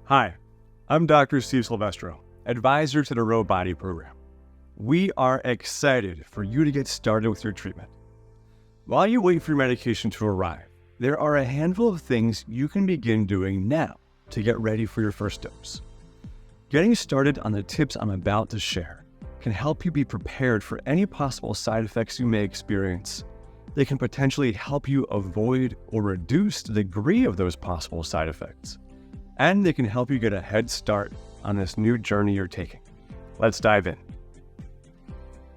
Hi, I'm Dr. Steve Silvestro, advisor to the Row Body Program. We are excited for you to get started with your treatment. While you wait for your medication to arrive, there are a handful of things you can begin doing now to get ready for your first dose. Getting started on the tips I'm about to share can help you be prepared for any possible side effects you may experience. They can potentially help you avoid or reduce the degree of those possible side effects. And they can help you get a head start on this new journey you're taking. Let's dive in.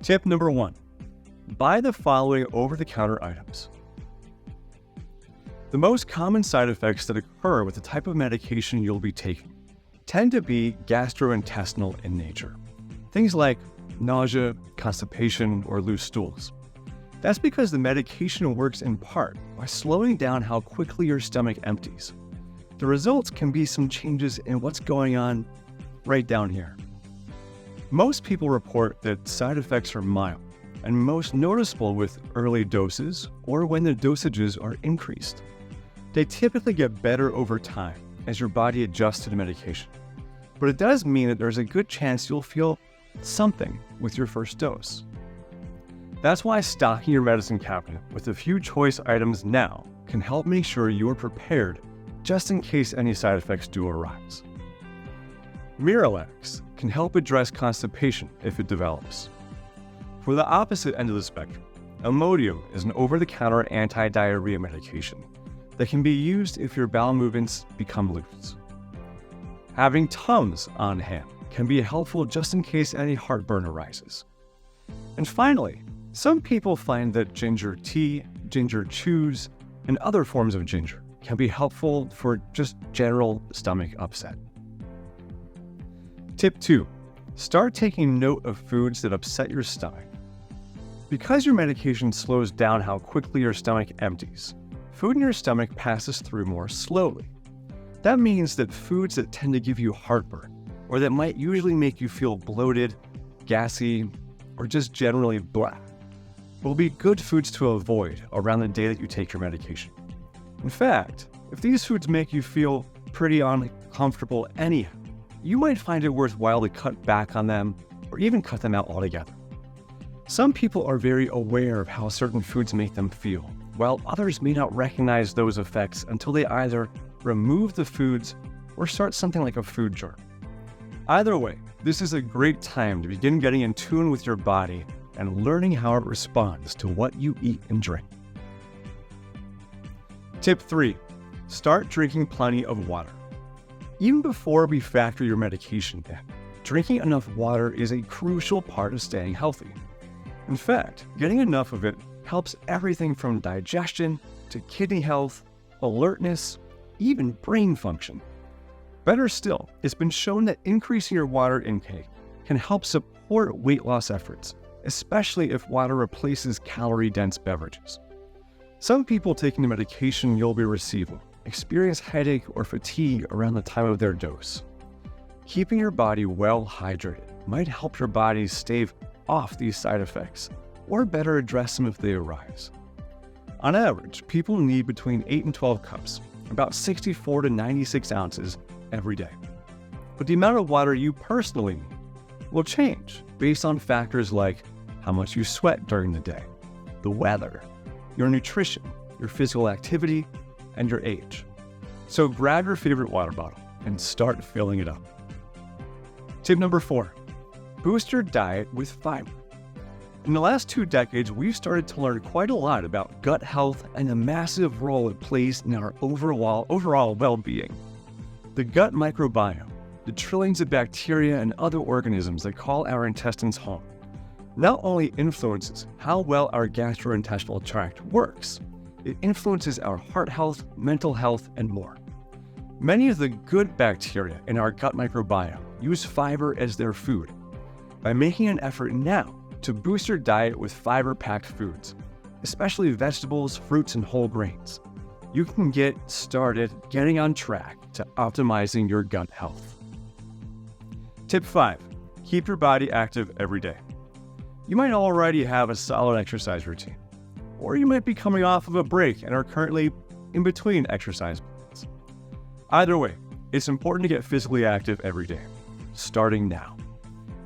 Tip number 1, buy the following over-the-counter items. The most common side effects that occur with the type of medication you'll be taking tend to be gastrointestinal in nature. Things like nausea, constipation, or loose stools. That's because the medication works in part by slowing down how quickly your stomach empties. The results can be some changes in what's going on right down here. Most people report that side effects are mild and most noticeable with early doses or when the dosages are increased. They typically get better over time as your body adjusts to the medication. But it does mean that there's a good chance you'll feel something with your first dose. That's why stocking your medicine cabinet with a few choice items now can help make sure you're prepared just in case any side effects do arise. Miralax can help address constipation if it develops. For the opposite end of the spectrum, Imodium is an over-the-counter anti-diarrhea medication that can be used if your bowel movements become loose. Having Tums on hand can be helpful just in case any heartburn arises. And finally, some people find that ginger tea, ginger chews, and other forms of ginger can be helpful for just general stomach upset. Tip 2, start taking note of foods that upset your stomach. Because your medication slows down how quickly your stomach empties, food in your stomach passes through more slowly. That means that foods that tend to give you heartburn, or that might usually make you feel bloated, gassy, or just generally blah, will be good foods to avoid around the day that you take your medication. In fact, if these foods make you feel pretty uncomfortable anyhow, you might find it worthwhile to cut back on them or even cut them out altogether. Some people are very aware of how certain foods make them feel, while others may not recognize those effects until they either remove the foods or start something like a food journal. Either way, this is a great time to begin getting in tune with your body and learning how it responds to what you eat and drink. Tip 3, start drinking plenty of water. Even before we factor your medication in, drinking enough water is a crucial part of staying healthy. In fact, getting enough of it helps everything from digestion to kidney health, alertness, even brain function. Better still, it's been shown that increasing your water intake can help support weight loss efforts, especially if water replaces calorie-dense beverages. Some people taking the medication you'll be receiving experience headache or fatigue around the time of their dose. Keeping your body well hydrated might help your body stave off these side effects, or better address them if they arise. On average, people need between 8 and 12 cups, about 64 to 96 ounces every day. But the amount of water you personally need will change based on factors like how much you sweat during the day, the weather, your nutrition, your physical activity, and your age. So grab your favorite water bottle and start filling it up. Tip number 4, boost your diet with fiber. In the last 2 decades, we've started to learn quite a lot about gut health and the massive role it plays in our overall well-being. The gut microbiome, the trillions of bacteria and other organisms that call our intestines home, not only influences how well our gastrointestinal tract works, it influences our heart health, mental health, and more. Many of the good bacteria in our gut microbiome use fiber as their food. By making an effort now to boost your diet with fiber-packed foods, especially vegetables, fruits, and whole grains, you can get started getting on track to optimizing your gut health. Tip 5, keep your body active every day. You might already have a solid exercise routine, or you might be coming off of a break and are currently in between exercise plans. Either way, It's important to get physically active every day, starting now.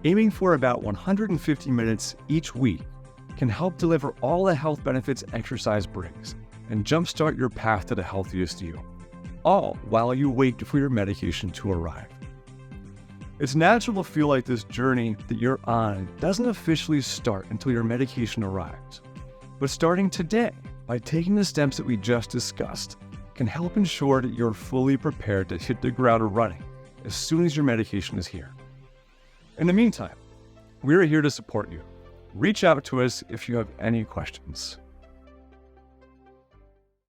Aiming for about 150 minutes each week can help deliver all the health benefits exercise brings and jumpstart your path to the healthiest you, all while you wait for your medication to arrive. It's natural to feel like this journey that you're on doesn't officially start until your medication arrives. But starting today, by taking the steps that we just discussed, can help ensure that you're fully prepared to hit the ground running as soon as your medication is here. In the meantime, we're here to support you. Reach out to us if you have any questions.